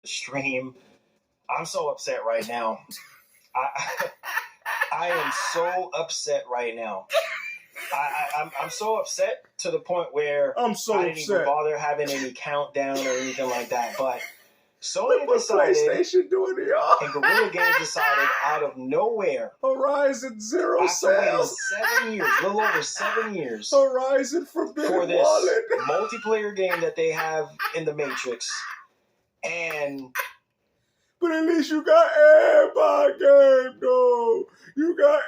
stream. I'm so upset right now. I am so upset right now. I'm so upset to the point where I'm so I didn't even upset. bother having any countdown or anything like that. But Sony Look what decided, PlayStation doing to y'all. and Guerrilla Games decided out of nowhere, Horizon Zero after waiting sales. 7 years, a little over 7 years, Horizon Forbidden for this Wallet. multiplayer game that they have in the Matrix. And but at least you got everybody game, though. You got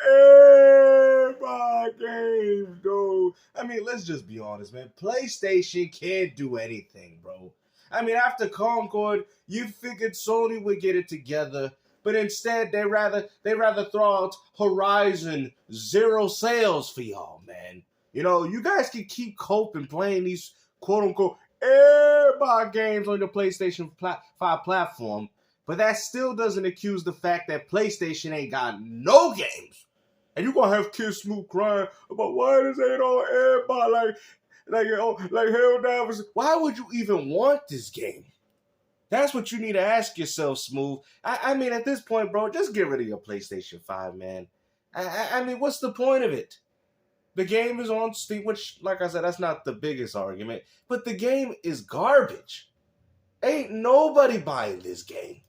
everybody game, though. I mean, let's just be honest, man. PlayStation can't do anything, bro. I mean, after Concord, you figured Sony would get it together, but instead they rather throw out Horizon Zero sales for y'all, man. You know, you guys can keep coping playing these quote unquote everybody games on your PlayStation 5 platform. But that still doesn't accuse the fact that PlayStation ain't got no games. And you gonna have Kid Smooth crying about why this ain't on everybody like Helldivers. Why would you even want this game? That's what you need to ask yourself, Smooth. I mean, at this point, bro, just get rid of your PlayStation 5, man. I mean, what's the point of it? The game is on Steam, which, like I said, that's not the biggest argument. But the game is garbage. Ain't nobody buying this game.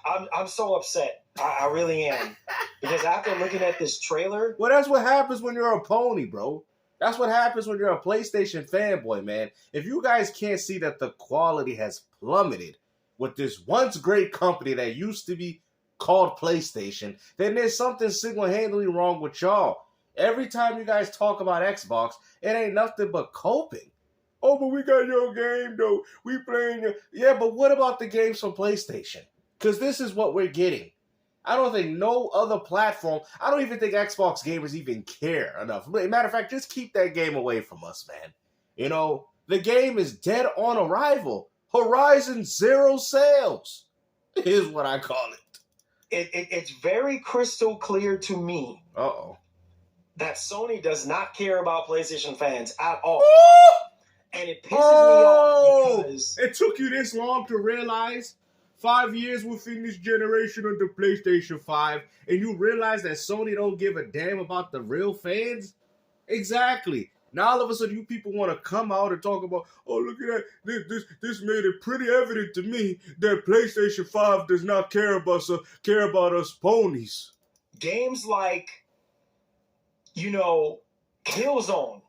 I'm so upset. I really am. Because after looking at this trailer... Well, that's what happens when you're a pony, bro. That's what happens when you're a PlayStation fanboy, man. If you guys can't see that the quality has plummeted with this once great company that used to be called PlayStation, then there's something single-handedly wrong with y'all. Every time you guys talk about Xbox, it ain't nothing but coping. Oh, but we got your game, though. We playing your... Yeah, but what about the games from PlayStation? Because this is what we're getting. I don't think no other platform... I don't even think Xbox gamers even care enough. Matter of fact, just keep that game away from us, man. You know, the game is dead on arrival. Horizon Zero sales is what I call it. It's very crystal clear to me that Sony does not care about PlayStation fans at all. And it pisses me off because... It took you this long to realize 5 years within this generation of the PlayStation 5, and you realize that Sony don't give a damn about the real fans? Exactly. Now all of a sudden you people want to come out and talk about, oh, look at that. This made it pretty evident to me that PlayStation 5 does not care about us ponies. Games like, you know, Killzone.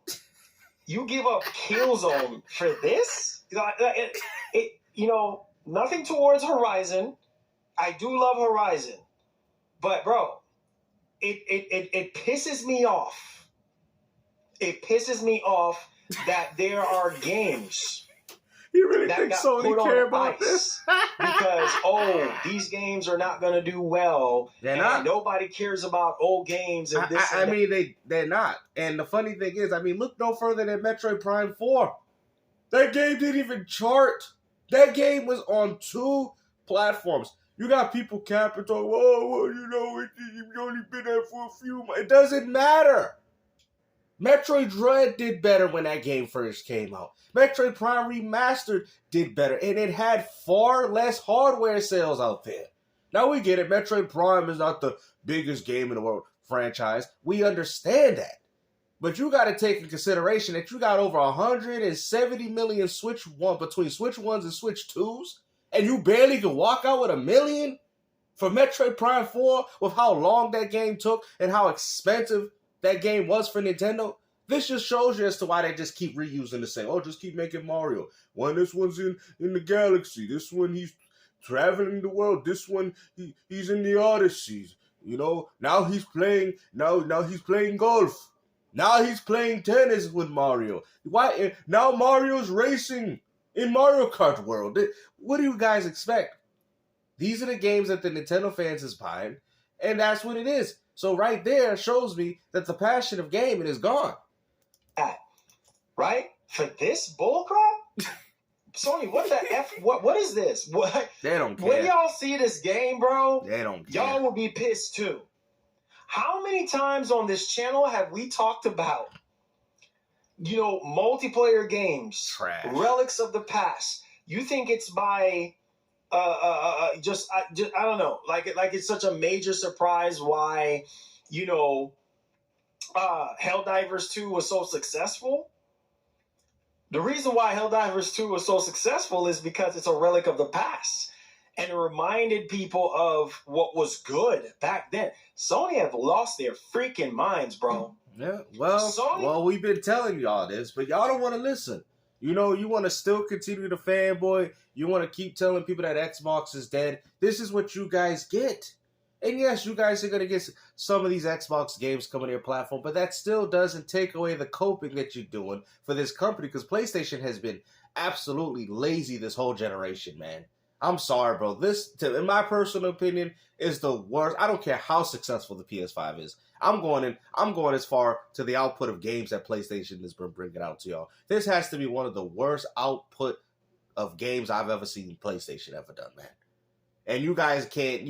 You give up Killzone for this? You know, nothing towards Horizon. I do love Horizon. But, bro, it pisses me off. It pisses me off that there are games You really think Sony care about this? Because, these games are not going to do well. They're not. Nobody cares about old games. And this I mean, they're not. And the funny thing is, I mean, look no further than Metroid Prime 4. That game didn't even chart. That game was on 2 platforms. You got people capping, talking, well, you know, you've only been there for a few months. It doesn't matter. Metroid Dread did better when that game first came out. Metroid Prime Remastered did better, and it had far less hardware sales out there. Now we get it. Metroid Prime is not the biggest game in the world franchise. We understand that. But you got to take in consideration that you got over 170 million between Switch 1s and Switch 2s, and you barely could walk out with $1 million for Metroid Prime 4 with how long that game took and how expensive that game was for Nintendo. This just shows you as to why they just keep reusing the same. Oh, just keep making Mario. This one's in the galaxy. This one he's traveling the world. This one he's in the Odyssey. You know, now he's playing he's playing golf. Now he's playing tennis with Mario. Why now Mario's racing in Mario Kart World? What do you guys expect? These are the games that the Nintendo fans is buying, and that's what it is. So right there shows me that the passion of gaming is gone. Right? For this bullcrap? Sony, what the F? What is this? What? They don't care. When y'all see this game, bro, they don't care. Y'all will be pissed too. How many times on this channel have we talked about, you know, multiplayer games, trash, relics of the past? You think it's by just I don't know, like it's such a major surprise why, you know, Helldivers 2 was so successful. The reason why Helldivers 2 was so successful is because it's a relic of the past. And it reminded people of what was good back then. Sony have lost their freaking minds, bro. Yeah, well, we've been telling y'all this, but y'all don't want to listen. You know, you want to still continue to fanboy. You want to keep telling people that Xbox is dead. This is what you guys get. And yes, you guys are going to get some of these Xbox games coming to your platform, but that still doesn't take away the coping that you're doing for this company, because PlayStation has been absolutely lazy this whole generation, man. I'm sorry, bro. This, in my personal opinion, is the worst. I don't care how successful the PS5 is. I'm going as far to the output of games that PlayStation has been bringing out to y'all. This has to be one of the worst output of games I've ever seen PlayStation ever done, man. And you guys can't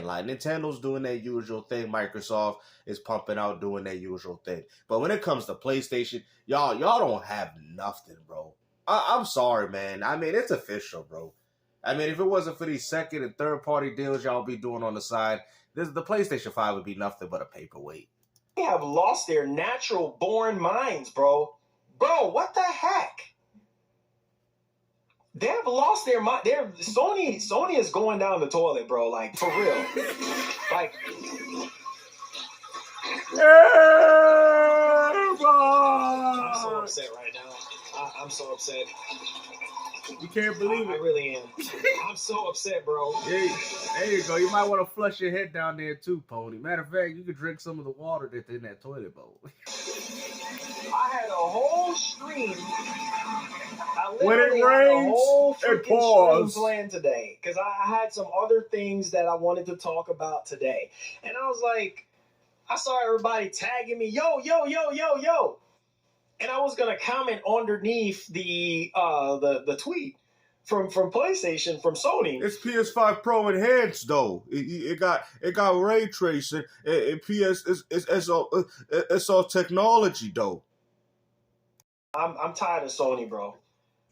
lie. Nintendo's doing their usual thing. Microsoft is pumping out doing their usual thing. But when it comes to PlayStation, y'all don't have nothing, bro. I'm sorry, man. I mean, it's official, bro. I mean, if it wasn't for these second and third party deals y'all be doing on the side, the PlayStation 5 would be nothing but a paperweight. They have lost their natural born minds, bro. Bro, what the heck? They have lost their mind. Sony is going down the toilet, bro. Like, for real. Like, I'm so upset right now. I'm so upset. You can't believe it. I really am. I'm so upset, bro. Hey, there you go. You might want to flush your head down there too, Pony. Matter of fact, you could drink some of the water that's in that toilet bowl. I had a whole stream. When it rains, it pours. Planned today because I had some other things that I wanted to talk about today, and I was like, I saw everybody tagging me, yo, and I was gonna comment underneath the tweet from PlayStation, from Sony. It's PS5 Pro enhanced though. It got ray tracing. It's all technology though. I'm tired of Sony, bro.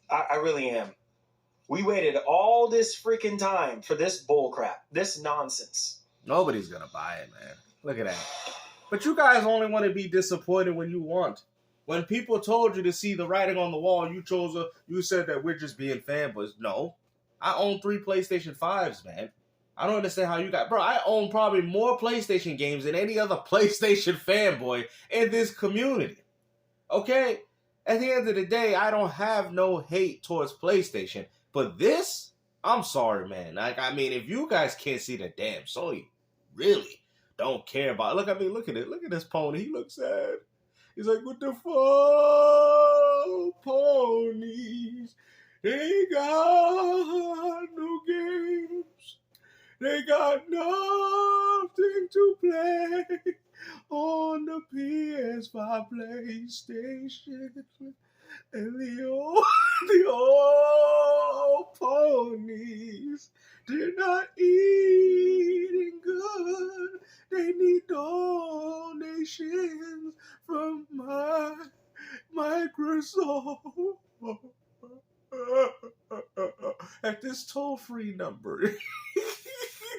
I really am. We waited all this freaking time for this bullcrap, this nonsense. Nobody's gonna buy it, man. Look at that. But you guys only want to be disappointed when you want. When people told you to see the writing on the wall, you said that we're just being fanboys. No. I own 3 PlayStation 5s, man. I don't understand how you got... Bro, I own probably more PlayStation games than any other PlayStation fanboy in this community. Okay? At the end of the day, I don't have no hate towards PlayStation. But this, I'm sorry, man. Like, I mean, if you guys can't see the damn Sony, really don't care about it. Look, I mean, look at it. Look at this Pony. He looks sad. He's like, what the fuck, ponies? They got no games. They got nothing to play on the PS5 PlayStation. And the old ponies, they're not eating good. They need donations from my Microsoft at this toll-free number.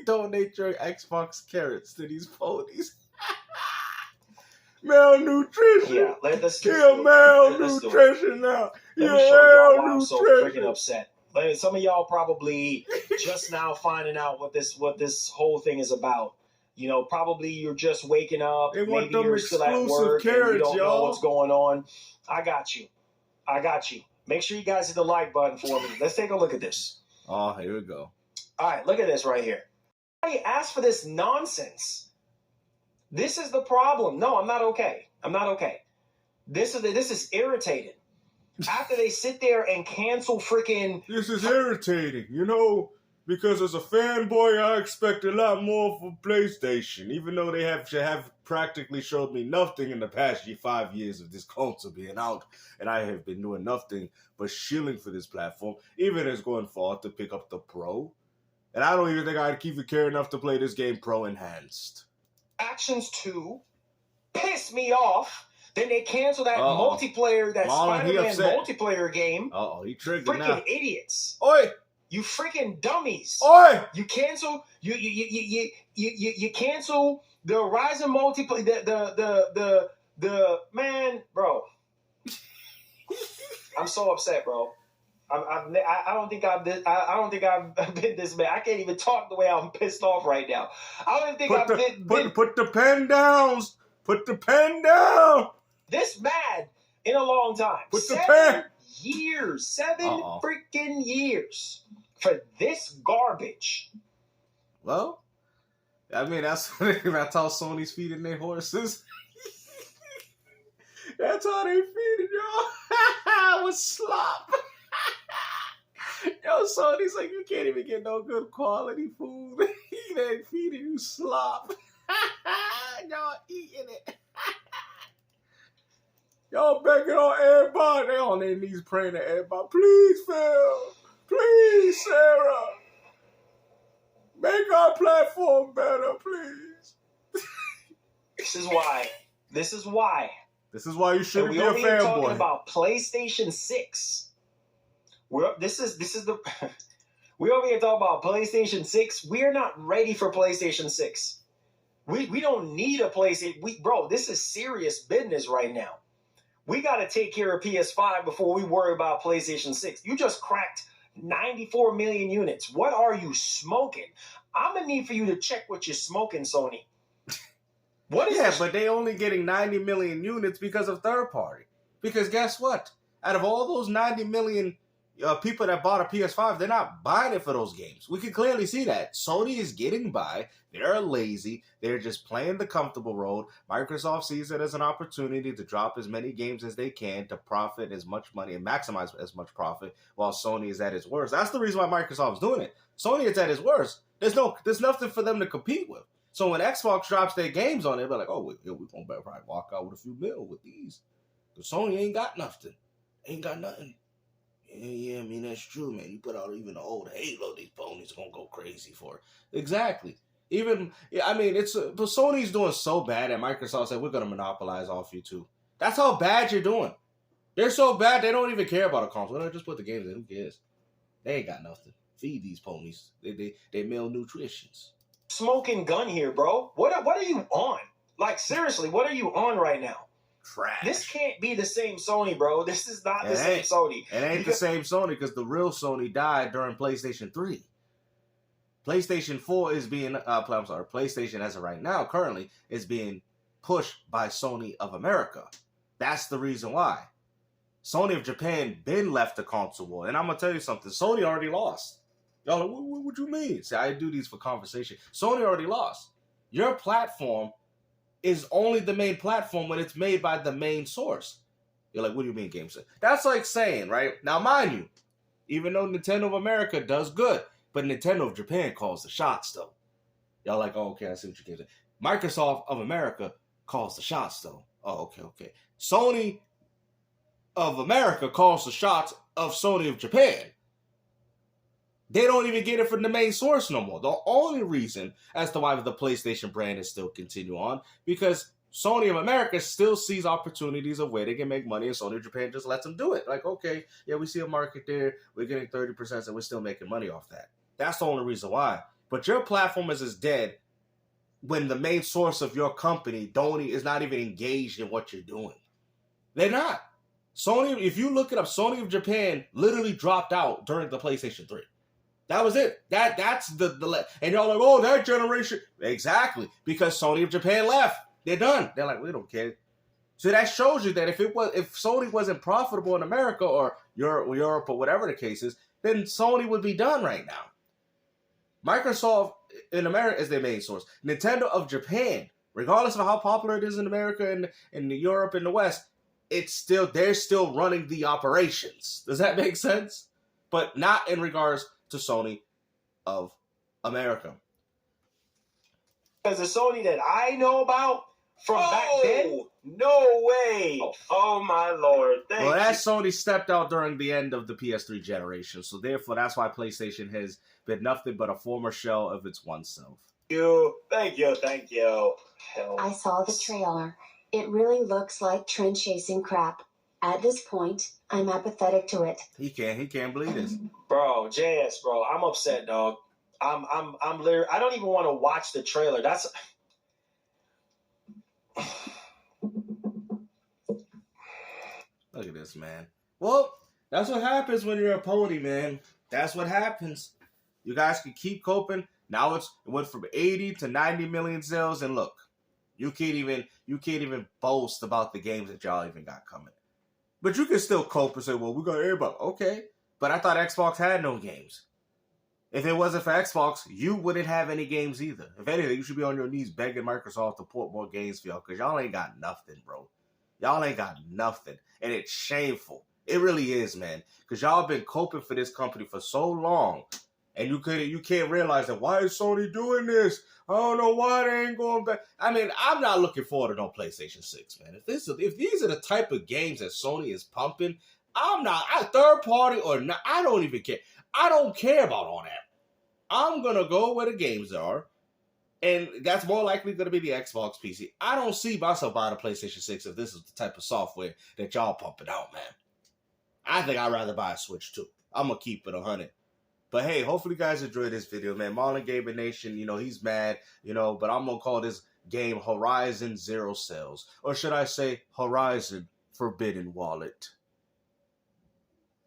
Donate your Xbox carrots to these ponies. Malnutrition. Yeah, let's malnutrition now. Let me show y'all why I'm so freaking upset. Some of y'all probably just now finding out what this whole thing is about. You know, probably you're just waking up. Maybe you're still at work and you don't know what's going on. I got you. Make sure you guys hit the like button for me. Let's take a look at this. Oh, here we go. All right, look at this right here. I asked for this nonsense. This is the problem. No, I'm not okay. This is irritating. After they sit there and cancel freaking... This is irritating, you know, because as a fanboy, I expect a lot more from PlayStation, even though they have practically showed me nothing in the past 5 years of this console being out, and I have been doing nothing but shilling for this platform, even as going forward to pick up the Pro. And I don't even think I'd even care enough to play this game Pro Enhanced. Actions 2 piss me off. Then they cancel that multiplayer, that Spider-Man multiplayer game. He triggered freaking now. Idiots. Oi! You freaking dummies. Oi! You cancel you cancel the Horizon multiplayer the man, bro. I'm so upset, bro. I don't think I've been this mad. I can't even talk the way I'm pissed off right now. I don't think put the pen down. Put the pen down. This mad in a long time. Put the 7 pen. years. 7 freaking years for this garbage. Well, I mean that's how Sony's feeding their horses. That's how they feeding y'all. With slop. Yo, Sony's like, you can't even get no good quality food. They feeding you slop. Y'all eating it. Y'all begging on everybody. They on their knees praying to everybody. Please, Phil. Please, Sarah. Make our platform better, please. This is why. This is why you shouldn't be a fanboy. We're talking about PlayStation 6. We're over here talking about PlayStation 6. We're not ready for PlayStation 6. We don't need a PlayStation. Bro, this is serious business right now. We got to take care of PS5 before we worry about PlayStation 6. You just cracked 94 million units. What are you smoking? I'm going to need for you to check what you're smoking, Sony. What is but they only getting 90 million units because of third party. Because guess what? Out of all those 90 million people that bought a PS5, they're not buying it for those games. We can clearly see that. Sony is getting by. They're lazy. They're just playing the comfortable road. Microsoft sees it as an opportunity to drop as many games as they can to profit as much money and maximize as much profit while Sony is at its worst. That's the reason why Microsoft's doing it. Sony is at its worst. There's nothing for them to compete with. So when Xbox drops their games on it, they're like, oh, we're going to probably walk out with a few mil with these. Because Sony ain't got nothing. Ain't got nothing. Yeah, I mean, that's true, man. You put out even the old Halo, these ponies are going to go crazy for it. Exactly. But Sony's doing so bad that Microsoft said, we're going to monopolize off you too. That's how bad you're doing. They're so bad, they don't even care about a console. They just put the games in. Who cares? They ain't got nothing. Feed these ponies. They malnutritions. Smoking gun here, bro. What are you on? Like, seriously, what are you on right now? Trash. This can't be the same Sony, bro. This is not the same Sony. It ain't the same Sony because the real Sony died during PlayStation 3. PlayStation 4 is being, PlayStation as of right now, currently, is being pushed by Sony of America. That's the reason why. Sony of Japan been left the console war. And I'm going to tell you something. Sony already lost. Y'all, what you mean? See, I do these for conversation. Sony already lost. Your platform is only the main platform when it's made by the main source. You're like, what do you mean, GameStop? That's like saying, right? Now, mind you, even though Nintendo of America does good, but Nintendo of Japan calls the shots, though. Y'all like, oh, okay, I see what you're saying. Microsoft of America calls the shots, though. Oh, okay. Sony of America calls the shots of Sony of Japan. They don't even get it from the main source no more. The only reason as to why the PlayStation brand is still continue on, because Sony of America still sees opportunities of where they can make money, and Sony of Japan just lets them do it. Like, okay, yeah, we see a market there, we're getting 30%, and we're still making money off that. That's the only reason why. But your platform is dead when the main source of your company is not even engaged in what you're doing. They're not. Sony, if you look it up, Sony of Japan literally dropped out during the PlayStation 3. That was it. That's the and y'all like, oh, that generation. Exactly. Because Sony of Japan left. They're done. They're like, we don't care. So that shows you that if Sony wasn't profitable in America or Europe or whatever the case is, then Sony would be done right now. Microsoft in America is their main source. Nintendo of Japan, regardless of how popular it is in America and in Europe and the West, they're still running the operations. Does that make sense? But not in regards to Sony of America. Because the Sony that I know about from back then, no way. Oh my Lord. That Sony stepped out during the end of the PS3 generation, so therefore that's why PlayStation has been nothing but a former shell of its one self. Thank you. Hell. I saw the trailer. It really looks like trend chasing crap. At this point, I'm apathetic to it. He can't believe this. Bro, JS, bro, I'm upset, dog. I'm literally, I don't even want to watch the trailer. That's Look at this, man. Well, that's what happens when you're a pony, man. That's what happens. You guys can keep coping. Now it went from 80 to 90 million sales, and look, you can't even boast about the games that y'all even got coming. But you can still cope and say, well, we got everybody. Okay. But I thought Xbox had no games. If it wasn't for Xbox, you wouldn't have any games either. If anything, you should be on your knees begging Microsoft to port more games for y'all, because y'all ain't got nothing, bro. Y'all ain't got nothing. And it's shameful. It really is, man. Because y'all been coping for this company for so long. And you can't realize that, why is Sony doing this? I don't know why they ain't going back. I mean, I'm not looking forward to no PlayStation 6, man. If these are the type of games that Sony is pumping, I'm not, third party or not, I don't even care. I don't care about all that. I'm going to go where the games are. And that's more likely going to be the Xbox PC. I don't see myself buying a PlayStation 6 if this is the type of software that y'all pumping out, man. I think I'd rather buy a Switch too. I'm going to keep it 100. But hey, hopefully you guys enjoyed this video, man. MarlonGamingNation, he's mad, but I'm going to call this game Horizon Zero Sales. Or should I say Horizon Forbidden Wallet.